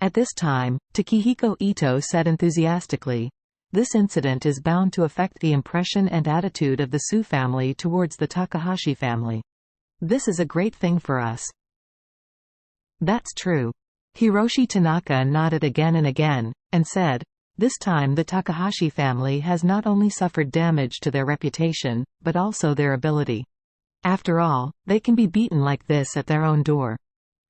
At this time, Takehiko Ito said enthusiastically, "This incident is bound to affect the impression and attitude of the Su family towards the Takahashi family. This is a great thing for us." "That's true." Hiroshi Tanaka nodded again and again, and said, "This time the Takahashi family has not only suffered damage to their reputation, but also their ability. After all, they can be beaten like this at their own door.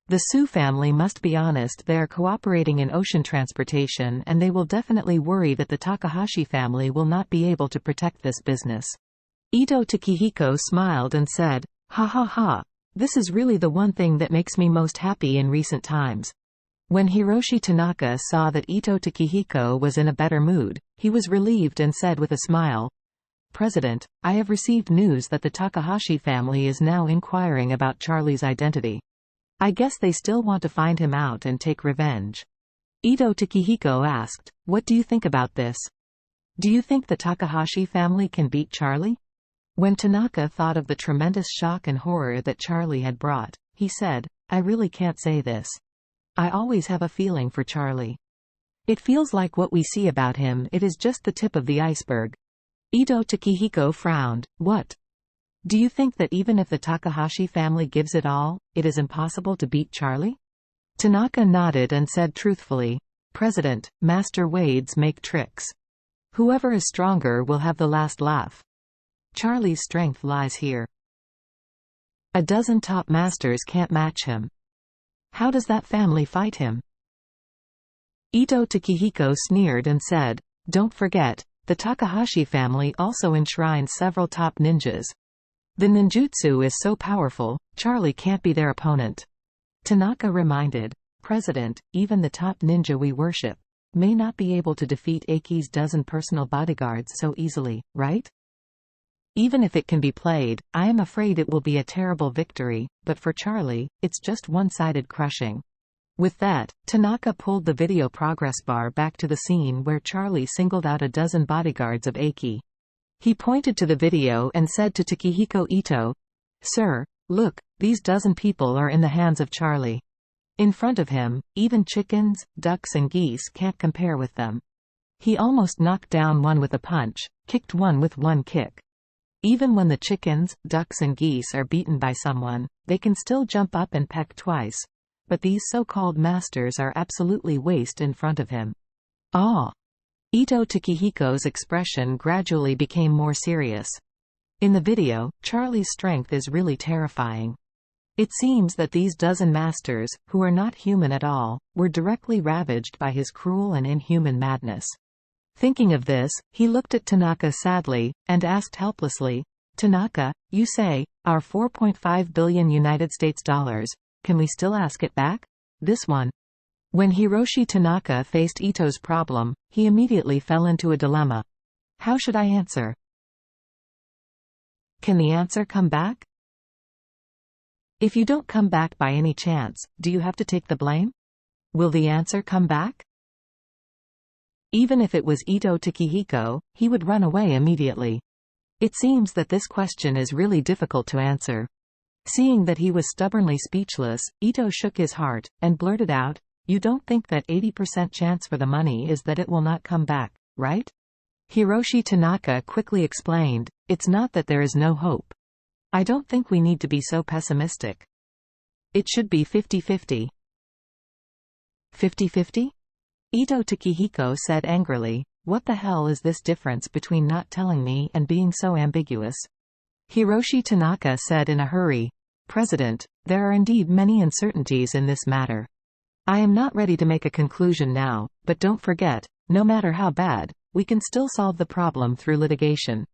The Su family must be honest, they are cooperating in ocean transportation and they will definitely worry that the Takahashi family will not be able to protect this business." Ito Takehiko smiled and said, "Ha ha ha. This is really the one thing that makes me most happy in recent times." When Hiroshi Tanaka saw that Ito Takehiko was in a better mood, he was relieved and said with a smile, "President, I have received news that the Takahashi family is now inquiring about Charlie's identity. I guess they still want to find him out and take revenge." Ito Takehiko asked, "What do you think about this? Do you think the Takahashi family can beat Charlie?" When Tanaka thought of the tremendous shock and horror that Charlie had brought, he said, "I really can't say this. I always have a feeling for Charlie. It feels like what we see about him, it is just the tip of the iceberg." Ito Takehiko frowned. "What? Do you think that even if the Takahashi family gives it all, it is impossible to beat Charlie?" Tanaka nodded and said truthfully, "President, master Wades make tricks. Whoever is stronger will have the last laugh. Charlie's strength lies here. A dozen top masters can't match him. How does that family fight him?" Ito Takehiko sneered and said, "Don't forget, the Takahashi family also enshrines several top ninjas. The ninjutsu is so powerful, Charlie can't be their opponent." Tanaka reminded, "President, even the top ninja we worship may not be able to defeat Aki's dozen personal bodyguards so easily, right? Even if it can be played, I am afraid it will be a terrible victory, but for Charlie, it's just one-sided crushing." With that, Tanaka pulled the video progress bar back to the scene where Charlie singled out a dozen bodyguards of Aki. He pointed to the video and said to Takehiko Ito, "Sir, look, these dozen people are in the hands of Charlie. In front of him, even chickens, ducks and geese can't compare with them. He almost knocked down one with a punch, kicked one with one kick. Even when the chickens, ducks and geese are beaten by someone, they can still jump up and peck twice. But these so-called masters are absolutely waste in front of him." "Ah." Ito Takehiko's expression gradually became more serious. "In the video, Charlie's strength is really terrifying. It seems that these dozen masters, who are not human at all, were directly ravaged by his cruel and inhuman madness." Thinking of this, he looked at Tanaka sadly, and asked helplessly, "Tanaka, you say, our $4.5 billion United States dollars, can we still ask it back? This one?" When Hiroshi Tanaka faced Ito's problem, he immediately fell into a dilemma. How should I answer? Can the answer come back? If you don't come back by any chance, do you have to take the blame? Will the answer come back? Even if it was Ito Takehiko, he would run away immediately. It seems that this question is really difficult to answer. Seeing that he was stubbornly speechless, Ito shook his heart, and blurted out, "You don't think that 80% chance for the money is that it will not come back, right?" Hiroshi Tanaka quickly explained, "It's not that there is no hope. I don't think we need to be so pessimistic. It should be 50-50. 50-50? Ito Takehiko said angrily, "What the hell is this difference between not telling me and being so ambiguous?" Hiroshi Tanaka said in a hurry, "President, there are indeed many uncertainties in this matter. I am not ready to make a conclusion now, but don't forget, no matter how bad, we can still solve the problem through litigation."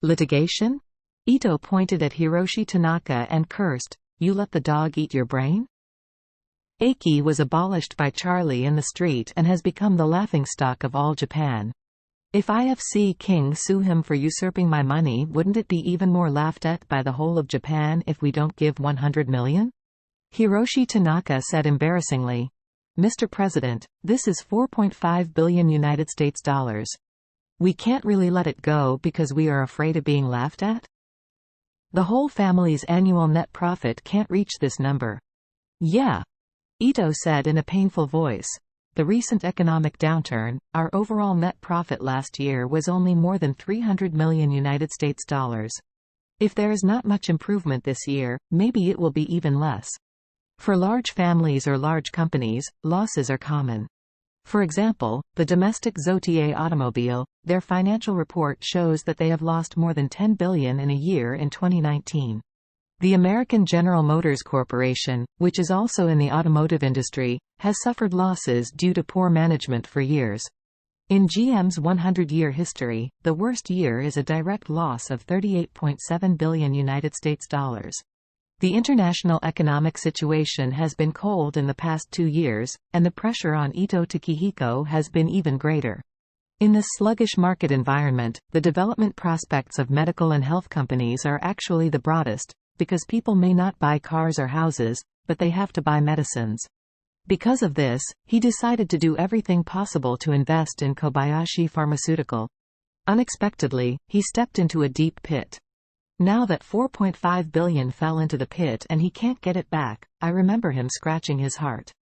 "Litigation?" Ito pointed at Hiroshi Tanaka and cursed, "You let the dog eat your brain?" Aki was abolished by Charlie in the street and has become the laughingstock of all Japan. If IFC King sue him for usurping my money, wouldn't it be even more laughed at by the whole of Japan if we don't give 100 million? Hiroshi Tanaka said embarrassingly, "Mr. President, this is 4.5 billion United States dollars. We can't really let it go because we are afraid of being laughed at? The whole family's annual net profit can't reach this number." "Yeah," Ito said in a painful voice. the recent economic downturn, our overall net profit last year was only more than $300 million United States dollars. If there is not much improvement this year, maybe it will be even less. For large families or large companies, losses are common. For example, the domestic Zotier automobile, their financial report shows that they have lost more than $10 billion in a year in 2019. The American General Motors Corporation, which is also in the automotive industry, has suffered losses due to poor management for years. In GM's 100-year history, the worst year is a direct loss of $38.7 billion United States dollars. The international economic situation has been cold in the past 2 years, and the pressure on Ito Takehiko has been even greater. In this sluggish market environment, the development prospects of medical and health companies are actually the broadest, because people may not buy cars or houses, but they have to buy medicines. Because of this, he decided to do everything possible to invest in Kobayashi Pharmaceutical. Unexpectedly, he stepped into a deep pit. Now that $4.5 billion fell into the pit and he can't get it back, I remember him scratching his heart.